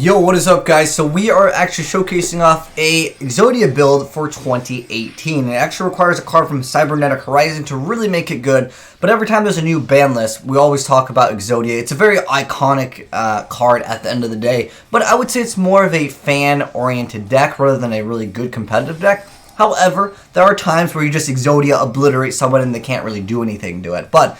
Yo, what is up, guys? So we are actually showcasing off a Exodia build for 2018. It actually requires a card from Cybernetic Horizon to really make it good, but every time there's a new ban list, we always talk about Exodia. It's a very iconic card at the end of the day, but I would say it's more of a fan-oriented deck rather than a really good competitive deck. However, there are times where you just Exodia obliterate someone and they can't really do anything to it. But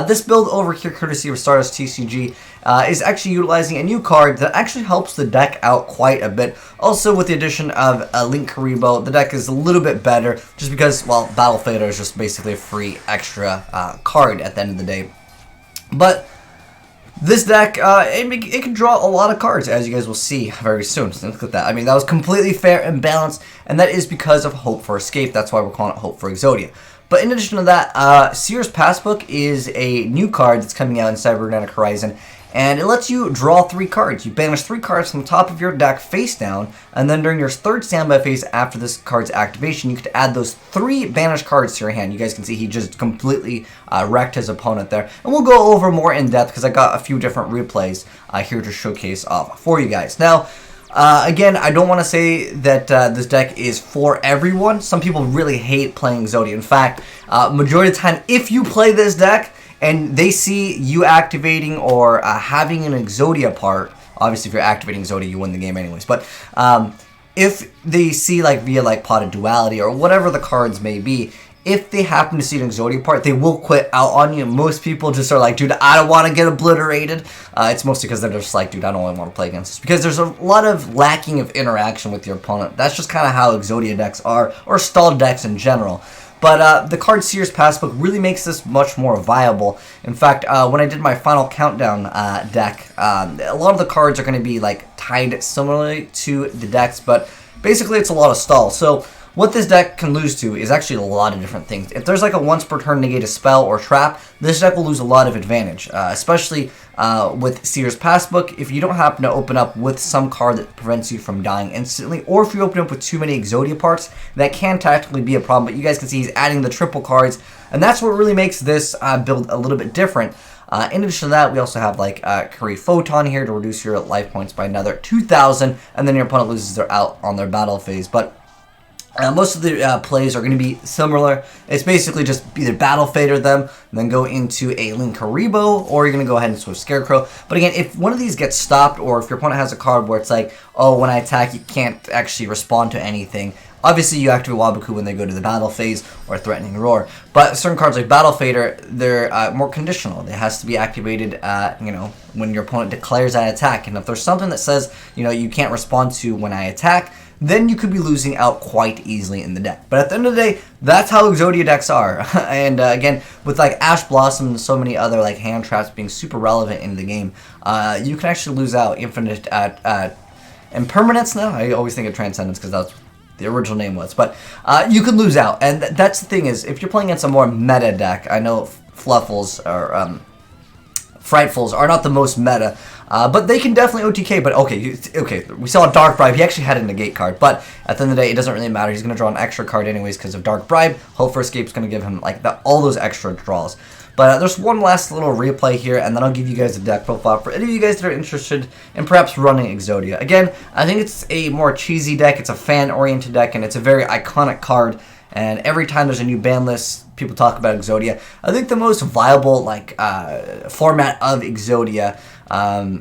this build over here, courtesy of Stardust Tcg, is actually utilizing a new card that actually helps the deck out quite a bit. Also, with the addition of Link Karibo, the deck is a little bit better just because, well, Battle Fader is just basically a free extra card at the end of the day. But this deck, it can draw a lot of cards, as you guys will see very soon. So look at that. I mean, that was completely fair and balanced, and that is because of Hope for Escape. That's why we're calling it Hope for Exodia. But in addition to that, Seer's Passbook is a new card that's coming out in Cybernetic Horizon, and it lets you draw 3 cards. You banish 3 cards from the top of your deck face down, and then during your third standby phase after this card's activation, you could add those 3 banished cards to your hand. You guys can see he just completely wrecked his opponent there. And we'll go over more in depth because I got a few different replays here to showcase off for you guys. Now, again, I don't want to say that this deck is for everyone. Some people really hate playing Exodia. In fact, majority of the time, if you play this deck and they see you activating or having an Exodia part, obviously if you're activating Exodia, you win the game anyways, but if they see like via like Potted Duality or whatever the cards may be, if they happen to see an Exodia part, they will quit out on you. Most people just are like, dude, I don't want to get obliterated. It's mostly because they're just like, dude, I don't really want to play against this. Because there's a lot of lacking of interaction with your opponent. That's just kind of how Exodia decks are, or stalled decks in general. But the card Seer's Passbook really makes this much more viable. In fact, when I did my final countdown deck, a lot of the cards are going to be like tied similarly to the decks, but basically it's a lot of stall. So what this deck can lose to is actually a lot of different things. If there's like a once per turn negate a spell or trap, this deck will lose a lot of advantage, especially with Seer's Passbook. If you don't happen to open up with some card that prevents you from dying instantly, or if you open up with too many Exodia parts, that can tactically be a problem. But you guys can see he's adding the triple cards, and that's what really makes this build a little bit different. In addition to that, we also have like Curry Photon here to reduce your life points by another 2,000, and then your opponent loses their out on their battle phase. But most of the plays are going to be similar. It's basically just either Battle Fader them, and then go into a Link Karibo, or you're going to go ahead and switch Scarecrow. But again, if one of these gets stopped, or if your opponent has a card where it's like, oh, when I attack, you can't actually respond to anything, obviously you activate Waboku when they go to the battle phase, or Threatening Roar. But certain cards like Battle Fader, they're more conditional. It has to be activated, you know, when your opponent declares that attack. And if there's something that says, you know, you can't respond to when I attack, then you could be losing out quite easily in the deck. But at the end of the day, that's how Exodia decks are. And again, with like Ash Blossom and so many other like hand traps being super relevant in the game, you can actually lose out infinite impermanence now. I always think of Transcendence because that's the original name was. But you can lose out. And that's the thing is, if you're playing against a more meta deck, I know Fluffles or Frightfuls are not the most meta, but they can definitely OTK. But okay, we saw a Dark Bribe. He actually had a negate card, but at the end of the day, it doesn't really matter. He's going to draw an extra card anyways because of Dark Bribe. Hope for Escape is going to give him like all those extra draws. But there's one last little replay here, and then I'll give you guys a deck profile for any of you guys that are interested in perhaps running Exodia. Again, I think it's a more cheesy deck. It's a fan-oriented deck, and it's a very iconic card. And every time there's a new ban list, people talk about Exodia. I think the most viable like format of Exodia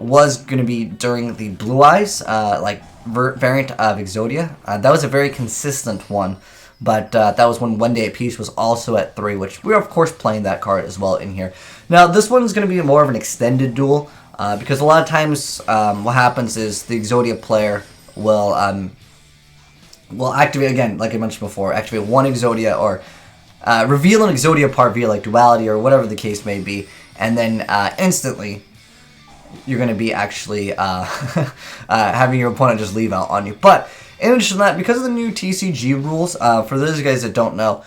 was going to be during the Blue Eyes variant of Exodia. That was a very consistent one, but that was when One Day at Peace was also at 3, which we're of course playing that card as well in here. Now this one's going to be more of an extended duel because a lot of times what happens is the Exodia player will activate, again, like I mentioned before, activate one Exodia or reveal an Exodia part via like Duality or whatever the case may be, and then instantly you're going to be actually having your opponent just leave out on you. But in addition to that, because of the new TCG rules, for those guys that don't know,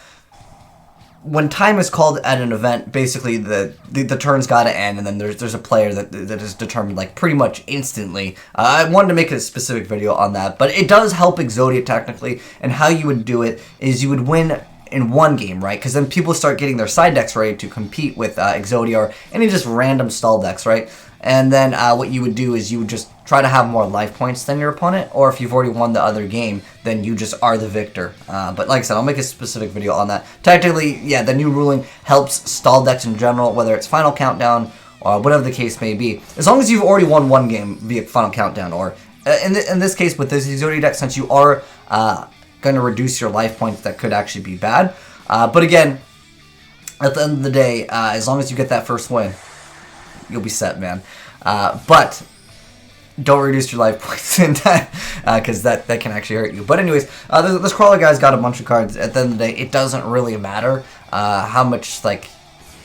when time is called at an event, basically the turn's got to end, and then there's a player that is determined like pretty much instantly. I wanted to make a specific video on that, but it does help Exodia technically, and how you would do it is you would win in one game, right? Because then people start getting their side decks ready to compete with Exodia or any just random stall decks, right? And then what you would do is you would just try to have more life points than your opponent, or if you've already won the other game, then you just are the victor. But like I said, I'll make a specific video on that. Technically, yeah, the new ruling helps stall decks in general, whether it's Final Countdown or whatever the case may be. As long as you've already won one game via Final Countdown, or in this case with this Exodia deck, since you are going to reduce your life points, that could actually be bad. But again, at the end of the day, as long as you get that first win, you'll be set, man. But don't reduce your life points in that, because that can actually hurt you. But anyways, this crawler guy's got a bunch of cards. At the end of the day, it doesn't really matter how much like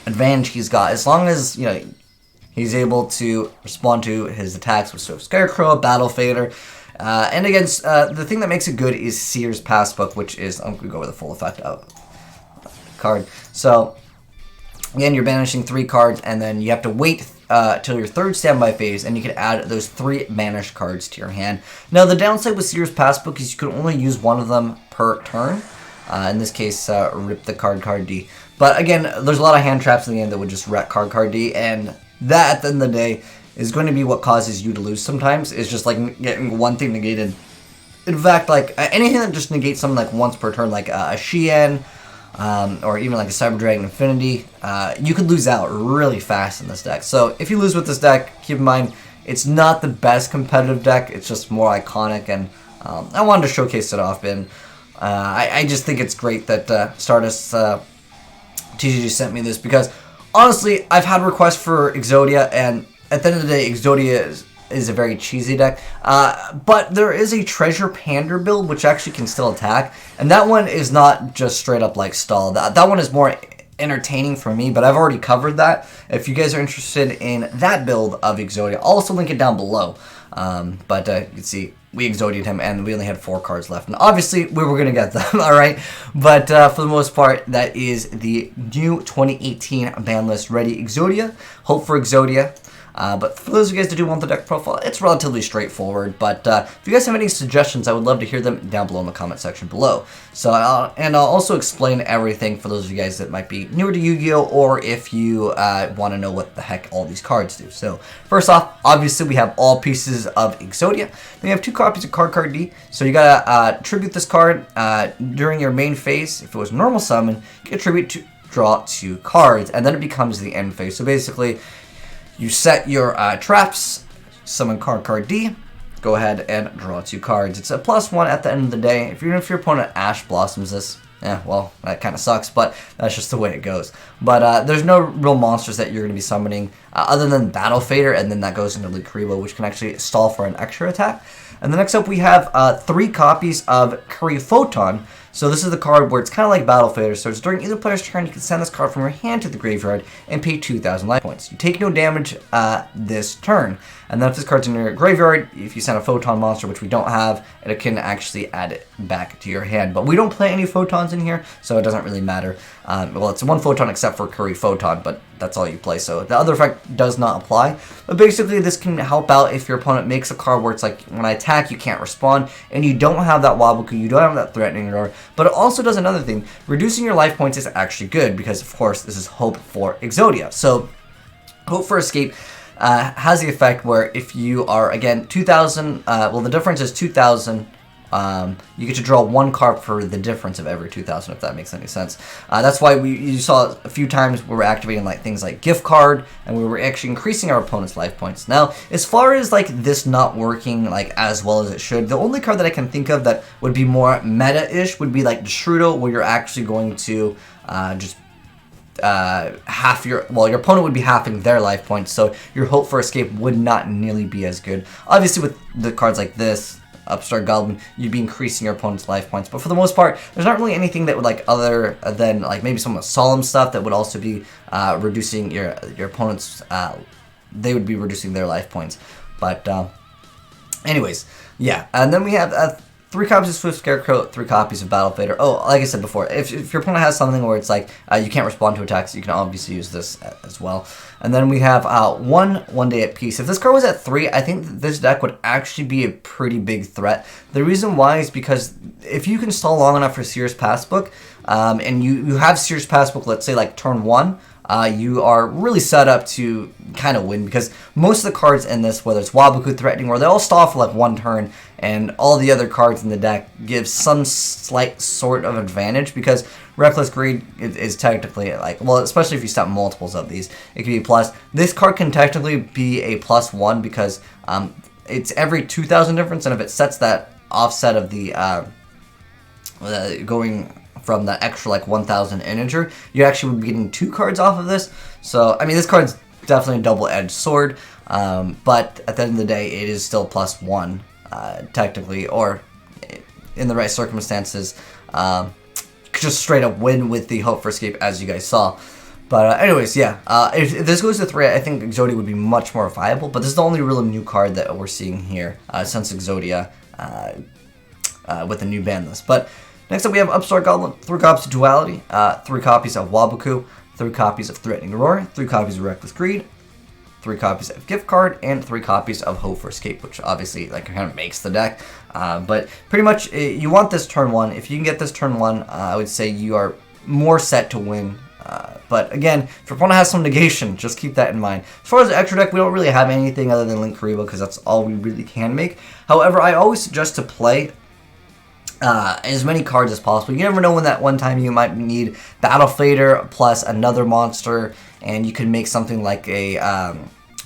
advantage he's got, as long as he's able to respond to his attacks with Swift Scarecrow, Battle Fader, and against the thing that makes it good is Seer's Passbook, which is I'm gonna go with the full effect of card. So again, you're banishing 3 cards, and then you have to wait till your 3rd standby phase, and you can add those 3 banished cards to your hand. Now, the downside with Seer's Passbook is you can only use one of them per turn. In this case, rip the card D. But again, there's a lot of hand traps in the end that would just wreck card D, and that, at the end of the day, is going to be what causes you to lose sometimes. It's just like getting one thing negated. In fact, like anything that just negates something like once per turn, like a Shien, or even like a Cyber Dragon Infinity, you could lose out really fast in this deck. So if you lose with this deck, keep in mind, it's not the best competitive deck, it's just more iconic, and I wanted to showcase it off, and I just think it's great that Stardust Tcg sent me this, because honestly, I've had requests for Exodia, and at the end of the day, Exodia is a very cheesy deck, but there is a treasure Pander build which actually can still attack, and that one is not just straight up like stall. That one is more entertaining for me, but I've already covered that. If you guys are interested in that build of Exodia, I'll also link it down below. But you can see we Exodia'd him, and we only had 4 cards left, and obviously we were gonna get them. All right, but for the most part, that is the new 2018 ban list ready Exodia. Hope for Exodia. But for those of you guys that do want the deck profile, it's relatively straightforward. But if you guys have any suggestions, I would love to hear them down below in the comment section below. So I'll also explain everything for those of you guys that might be newer to Yu-Gi-Oh, or if you want to know what the heck all these cards do. So first off, obviously we have all pieces of Exodia. Then you have 2 copies of card D. So you gotta tribute this card during your main phase. If it was normal summon, you get tribute to draw 2 cards, and then it becomes the end phase. So basically, you set your traps, summon card D, go ahead and draw 2 cards. It's a +1 at the end of the day. Even if your opponent Ash Blossoms this, well, that kind of sucks, but that's just the way it goes. But there's no real monsters that you're going to be summoning other than Battle Fader, and then that goes into Licribo, which can actually stall for an extra attack. And the next up, we have 3 copies of Curry Photon. So this is the card where it's kind of like Battle Fader. So it's during either player's turn, you can send this card from your hand to the graveyard and pay 2,000 life points. You take no damage this turn. And then if this card's in your graveyard, if you send a Photon monster, which we don't have, it can actually add it back to your hand. But we don't play any Photons in here, so it doesn't really matter. Well, it's 1 Photon except for Curry Photon, but that's all you play, so the other effect does not apply. But basically, this can help out if your opponent makes a card where it's like, when I attack, you can't respond, and you don't have that Waboku, you don't have that threatening aura. But it also does another thing. Reducing your life points is actually good, because of course, this is Hope for Exodia. So, Hope for Escape has the effect where if you are, again, 2,000, well, the difference is 2,000, you get to draw 1 card for the difference of every 2,000, if that makes any sense. That's why you saw a few times we were activating like things like Gift Card, and we were actually increasing our opponent's life points. Now, as far as like this not working like as well as it should, the only card that I can think of that would be more meta-ish would be like Desrudo, where you're actually going to just half your opponent would be halving their life points, so your Hope for Escape would not nearly be as good. Obviously, with the cards like this, Upstart Goblin, you'd be increasing your opponent's life points, but for the most part, there's not really anything that would like other than like maybe some solemn stuff that would also be reducing your opponent's. They would be reducing their life points, but anyways, yeah. And then we have 3 copies of Swift Scarecrow, 3 copies of Battle Fader. Oh, like I said before, if your opponent has something where it's like you can't respond to attacks, you can obviously use this as well. And then we have 1 Day at Peace. If this card was at 3, I think that this deck would actually be a pretty big threat. The reason why is because if you can stall long enough for Seer's Passbook, and you have Seer's Passbook, let's say like turn 1, you are really set up to kind of win, because most of the cards in this, whether it's Waboku, Threatening Roar, they all stall for like 1 turn, and all the other cards in the deck give some slight sort of advantage, because Reckless Greed is technically like, well, especially if you stop multiples of these, it can be plus. This card can technically be a +1 because it's every 2,000 difference, and if it sets that offset of the going from that extra like 1,000 integer, you actually would be getting 2 cards off of this. So I mean, this card's definitely a double-edged sword, but at the end of the day, it is still +1 technically, or in the right circumstances, just straight up win with the Hope for Escape, as you guys saw. But anyways, yeah, if this goes to 3, I think Exodia would be much more viable, but this is the only real new card that we're seeing here since Exodia with the new ban list. But next up, we have Upstart Goblin, 3 copies of Duality, 3 copies of Waboku, 3 copies of Threatening Roar, 3 copies of Reckless Greed, 3 copies of Gift Card, and 3 copies of Hope for Escape, which obviously like kind of makes the deck. But pretty much, you want this turn 1. If you can get this turn 1, I would say you are more set to win. But again, if your opponent has some negation, just keep that in mind. As far as the extra deck, we don't really have anything other than Link Karibo, because that's all we really can make. However, I always suggest to play as many cards as possible. You never know when that one time you might need Battle Fader plus another monster, and you can make something like a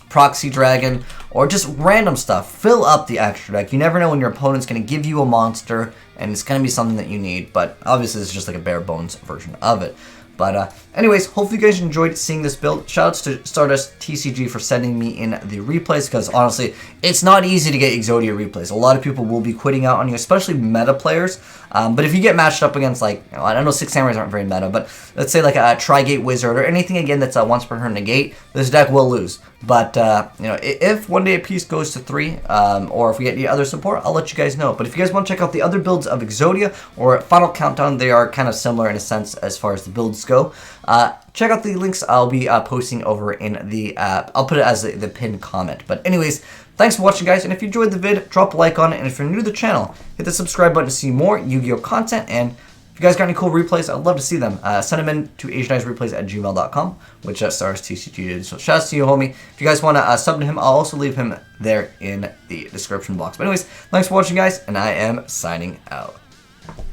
Proxy Dragon, or just random stuff. Fill up the extra deck. You never know when your opponent's going to give you a monster, and it's going to be something that you need, but obviously it's just like a bare bones version of it. But anyways, hopefully you guys enjoyed seeing this build. Shoutouts to Stardust Tcg for sending me in the replays, because honestly, it's not easy to get Exodia replays. A lot of people will be quitting out on you, especially meta players. But if you get matched up against, like, you know, I don't know, 6 Samurais aren't very meta, but let's say like a Tri-Gate Wizard or anything again that's a once per turn negate, this deck will lose. But you know, if one day a piece goes to 3, or if we get any other support, I'll let you guys know. But if you guys want to check out the other builds of Exodia or Final Countdown, they are kind of similar in a sense as far as the builds go. Check out the links I'll be posting over in the, I'll put it as the pinned comment. But anyways, thanks for watching, guys, and if you enjoyed the vid, drop a like on it, and if you're new to the channel, hit the subscribe button to see more Yu-Gi-Oh content, and if you guys got any cool replays, I'd love to see them. Send them in to azneyesreplays@gmail.com, which Stardust Tcg did. So shout out to you, homie. If you guys want to sub to him, I'll also leave him there in the description box. But anyways, thanks for watching, guys, and I am signing out.